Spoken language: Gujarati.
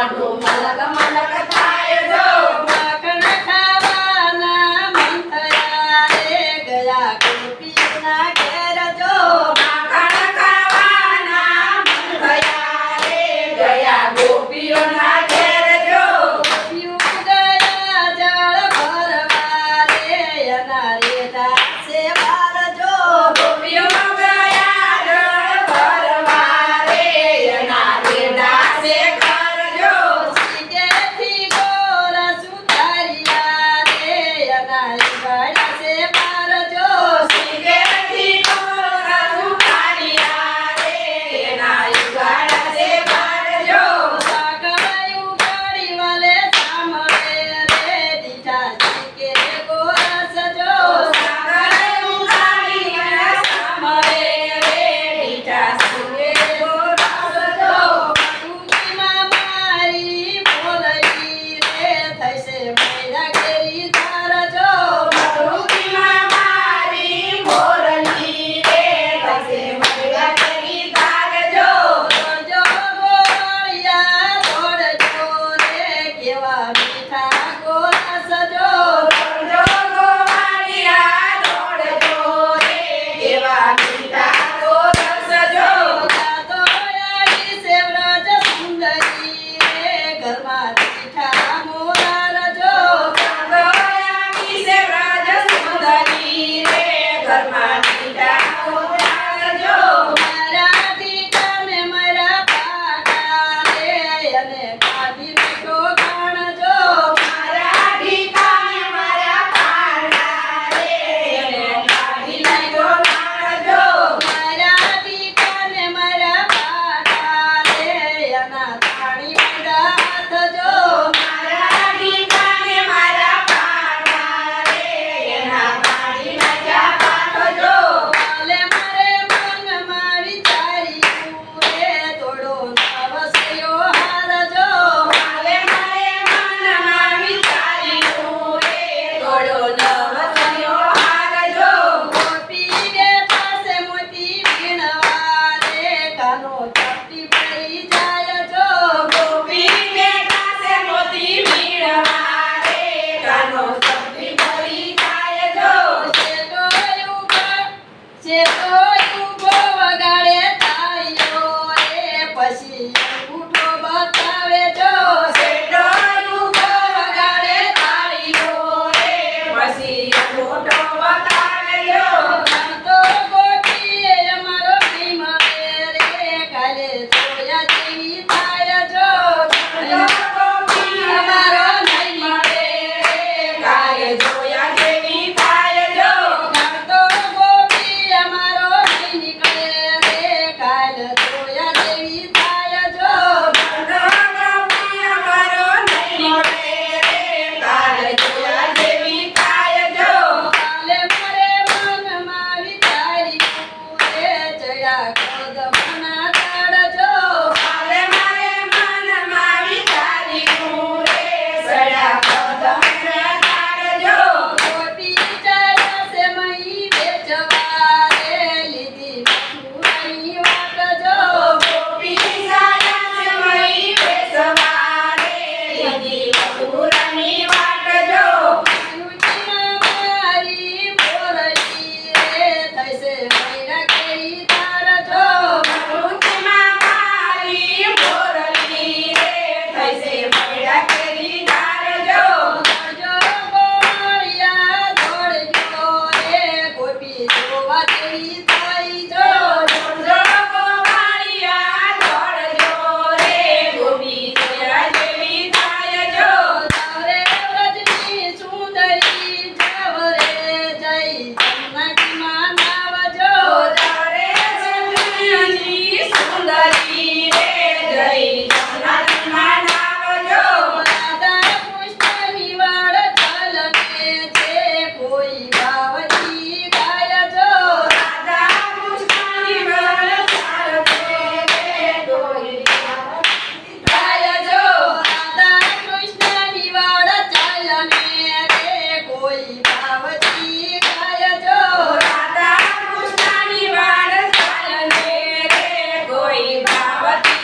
મોઢું મલક મલક થાય જો માખણ ખાવાના મન થયા રે ગયા ગોપીઓના ઘેર જો માખણ ખાવાના મન થયા રે ગયા ગોપીઓના ઘેર જો ગોપીઓ ગયા જળ ભરવા રે એના રે દાસે બાર જો ગોપીઓ ગયા જળ ભરવા રે એના રે દાસે ઘર જો સીધેથી ગોરા સુધાર્યા રે એના રે દાસે બાર જો સીધેથી ગોરા સુધાર્યા રે એના યુગાડા છે બાર જો સાગરાયું ગાડી વાલે સાંભળે રે દીઠા શીકે ગોરા સજો સાગર ઉગાડીને સાંભળે રે ડીઠા સુરે ગોરા સજો ટૂંકીમાં મારી બોલવી રે થશે મૈરા ઘેરી તાર જો મધુકીમાં મારી મોરલી રે થશે મૈરા કરી તાર જો દોડજો ગોળિયા દોડજો રે કેવા મીઠા ગોરા સજો દોડજો ગોવાળિયા દોડજો રે કેવા મીઠા ગોરસ જો તો આઈ છે વ્રજ સુંદરી રે ઘરમાં મીઠા મોરા રજો ગોયામી સે વ્રજ સુંદરી રે ઘરમાં મીઠા ગોરા જો મારા દીકરાને મારા પાટા રે અને કાઢીને શોખાણજો મારા ઠીકાને મારા પારણા રે એને કાઢી લાગ્યો નાણજો મારા દીકરાને મારા પાટા રે એના થાળી મોઢા હાથજો મારા ઠીકાને મારા પારણા રે એના કાઢી નાખ્યા પાઠજો કાલે મારે મનમાં વિચાર્યું રે થોડો નવસયો હારજો કાલે મારે મનમાં વિચાર્યું રે થોડો નવસયો હારજો ગોપી રે પાસે મોતી વીણવા રે કાનો ચપટી પડી જાય જો ગોપી બેઠા છે મોતી વીણવા રે કાનો સપની ભરી જાય જો ચેતો ઉભો વગાડે તાળીઓ રે પછી અંગૂઠો બતાવે જો શેઠો ઉભો વગાડે તાળીઓ રે પછી અંગૂઠો બતાવ્યો તો ગોપીએ અમારો પ્રેમ રે કાલે જોયા જેવી થાય જો ગોપી અમારો નહીં મળે કાલે જોયા જેવી થાય જો તો ગોપી અમારો નહીં નીકળે રે કાલ જોયા જેવી થાય જો ગોપી અમારો નહીં મળે કાલે જોયા જેવી થાય જો કાલે મારે મનમાં વિચાર્યું રે જયા કદમના તાળજો કાલે મારે મનમાં વિચાર્યું રે સડા કદમના તાળજો ગોપી જયા છે મહી વેચવા રે લીધી મથુરાની વાટ જો ગોપી સાયા છે મહી બેસવા રે લીધી મથુરાની વાટ જો યુવતીમાં મારી મોરલી રે થશે મૈરા કેરી તાર જો મથુરામાં મારી મોરલી રે થઈશે મૈડા કેરી ધાર જો દોડજો ગોળિયા દોડજો રે ગોપી જોવા જેવી થઈ જો દોડજો ગોવાળિયા દોડજો રે ગોપી જોયા જેવી થાય જો તારે વ્રજની સુંદરી જાવ રે જય જન્નતીમાં નાવજો તારે ચંદ્રની સુંદરી રે જય જગન્નાથમાં નાવજો રાધા કૃષ્ણની વાડ ચાલને છે કોઈ ભાવથી ગાયજો રાધા કૃષ્ણની વળ ચાલતે રે કોઈ ગાયજો રાધા કૃષ્ણની વાડ ચાલને રે કોઈ ભાવથી ગાયજો રાધા કૃષ્ણની વાડ ચાલને રે કોઈ ભાવતી